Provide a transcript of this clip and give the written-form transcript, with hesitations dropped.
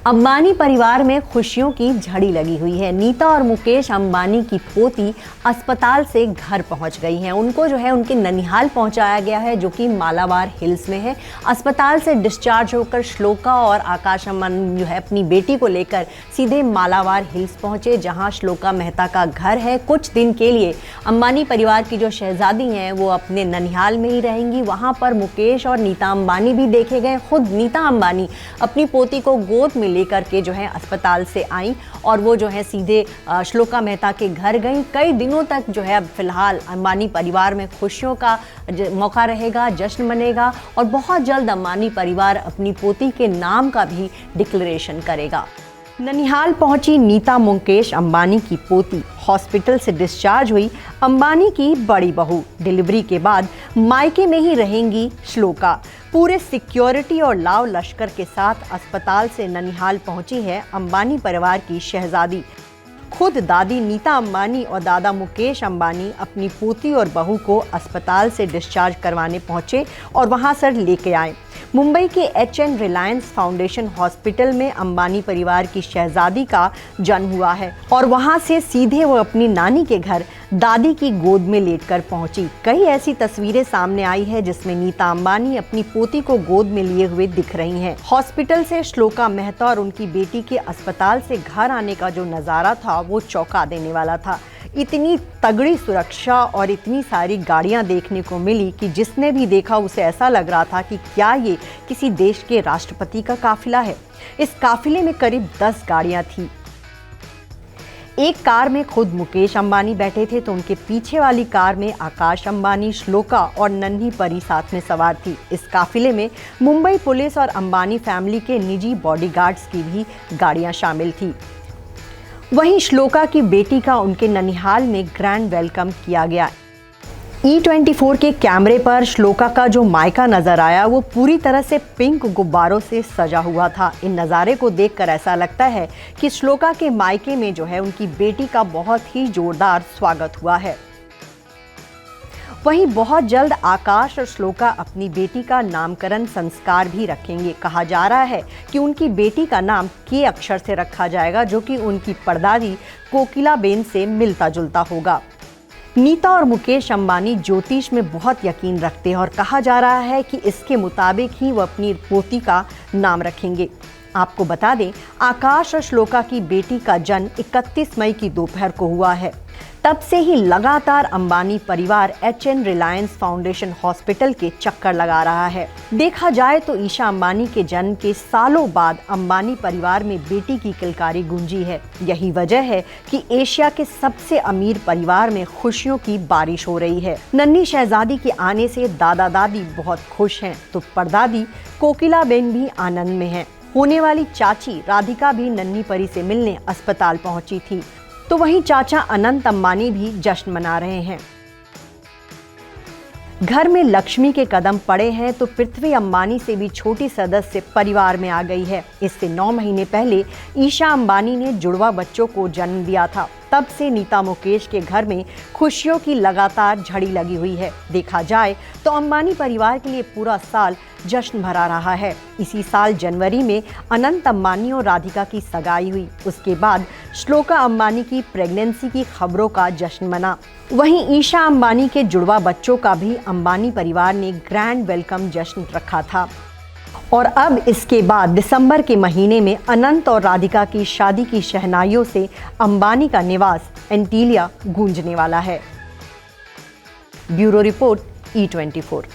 अंबानी परिवार में खुशियों की झड़ी लगी हुई है। नीता और मुकेश अंबानी की पोती अस्पताल से घर पहुंच गई हैं। उनको जो है उनके ननिहाल पहुंचाया गया है, जो कि मालाबार हिल्स में है। अस्पताल से डिस्चार्ज होकर श्लोका और आकाश अंबानी जो है अपनी बेटी को लेकर सीधे मालाबार हिल्स पहुंचे, जहां श्लोका मेहता का घर है। कुछ दिन के लिए अंबानी परिवार की जो शहजादी हैं वो अपने ननिहाल में ही रहेंगी। वहां पर मुकेश और नीता अंबानी भी देखे गए। खुद नीता अंबानी अपनी पोती को गोद में लेकर के जो है अस्पताल से आई और वो जो है सीधे श्लोका मेहता के घर गई। कई दिनों तक जो है अब फिलहाल अंबानी परिवार में खुशियों का मौका रहेगा, जश्न मनेगा और बहुत जल्द अंबानी परिवार अपनी पोती के नाम का भी डिक्लेरेशन करेगा। ननिहाल पहुंची नीता मुकेश अंबानी की पोती हॉस्पिटल से डिस्चार्ज हुई अंबानी की बड़ी बहू। डिलीवरी के बाद मायके में ही रहेंगी श्लोका। पूरे सिक्योरिटी और लाव लश्कर के साथ अस्पताल से ननिहाल पहुंची है अंबानी परिवार की शहजादी। खुद दादी नीता अंबानी और दादा मुकेश अंबानी अपनी पोती और बहू को अस्पताल से डिस्चार्ज करवाने पहुंचे और वहां से लेके आए। मुंबई के HN रिलायंस फाउंडेशन हॉस्पिटल में अंबानी परिवार की शहजादी का जन्म हुआ है और वहां से सीधे वो अपनी नानी के घर दादी की गोद में लेटकर पहुंची। कई ऐसी तस्वीरें सामने आई है जिसमें नीता अंबानी अपनी पोती को गोद में लिए हुए दिख रही हैं। हॉस्पिटल से श्लोका मेहता और उनकी बेटी के अस्पताल से घर आने का जो नज़ारा था वो चौंका देने वाला था। इतनी तगड़ी सुरक्षा और इतनी सारी गाड़ियां देखने को मिली कि जिसने भी देखा उसे ऐसा लग रहा था कि क्या ये किसी देश के राष्ट्रपति का काफिला है। इस काफिले में करीब 10 गाड़ियां थी। एक कार में खुद मुकेश अंबानी बैठे थे तो उनके पीछे वाली कार में आकाश अंबानी, श्लोका और नन्ही परी साथ में सवार थी। इस काफिले में मुंबई पुलिस और अंबानी फैमिली के निजी बॉडीगार्ड्स की भी गाड़ियां शामिल थी। वहीं श्लोका की बेटी का उनके ननिहाल में ग्रैंड वेलकम किया गया। E24 के कैमरे पर श्लोका का जो मायका नजर आया वो पूरी तरह से पिंक गुब्बारों से सजा हुआ था। इन नज़ारे को देखकर ऐसा लगता है कि श्लोका के मायके में जो है उनकी बेटी का बहुत ही जोरदार स्वागत हुआ है। वहीं बहुत जल्द आकाश और श्लोका अपनी बेटी का नामकरण संस्कार भी रखेंगे। कहा जा रहा है कि उनकी बेटी का नाम के अक्षर से रखा जाएगा, जो कि उनकी परदादी कोकिलाबेन से मिलता जुलता होगा। नीता और मुकेश अंबानी ज्योतिष में बहुत यकीन रखते हैं और कहा जा रहा है कि इसके मुताबिक ही वो अपनी पोती का नाम रखेंगे। आपको बता दें, आकाश और श्लोका की बेटी का जन्म 31 मई की दोपहर को हुआ है। तब से ही लगातार अंबानी परिवार HN रिलायंस फाउंडेशन हॉस्पिटल के चक्कर लगा रहा है। देखा जाए तो ईशा अंबानी के जन्म के सालों बाद अंबानी परिवार में बेटी की किलकारी गूंजी है। यही वजह है कि एशिया के सबसे अमीर परिवार में खुशियों की बारिश हो रही है। नन्ही शहजादी के आने से दादा दादी बहुत खुश हैं, तो परदादी कोकिलाबेन भी आनंद में हैं। होने वाली चाची राधिका भी नन्ही परी से मिलने अस्पताल पहुंची थी, तो वहीं चाचा अनंत अंबानी भी जश्न मना रहे हैं। घर में लक्ष्मी के कदम पड़े हैं तो पृथ्वी अंबानी से भी छोटी सदस्य परिवार में आ गई है। इससे 9 महीने पहले ईशा अंबानी ने जुड़वा बच्चों को जन्म दिया था। तब से नीता मुकेश के घर में खुशियों की लगातार झड़ी लगी हुई है। देखा जाए तो अंबानी परिवार के लिए पूरा साल जश्न भरा रहा है। इसी साल जनवरी में अनंत अंबानी और राधिका की सगाई हुई। उसके बाद श्लोका अंबानी की प्रेगनेंसी की खबरों का जश्न मना। वहीं ईशा अंबानी के जुड़वा बच्चों का भी अंबानी परिवार ने ग्रैंड वेलकम जश्न रखा था। और अब इसके बाद दिसंबर के महीने में अनंत और राधिका की शादी की शहनाइयों से अंबानी का निवास एंटीलिया गूंजने वाला है। Bureau report E24।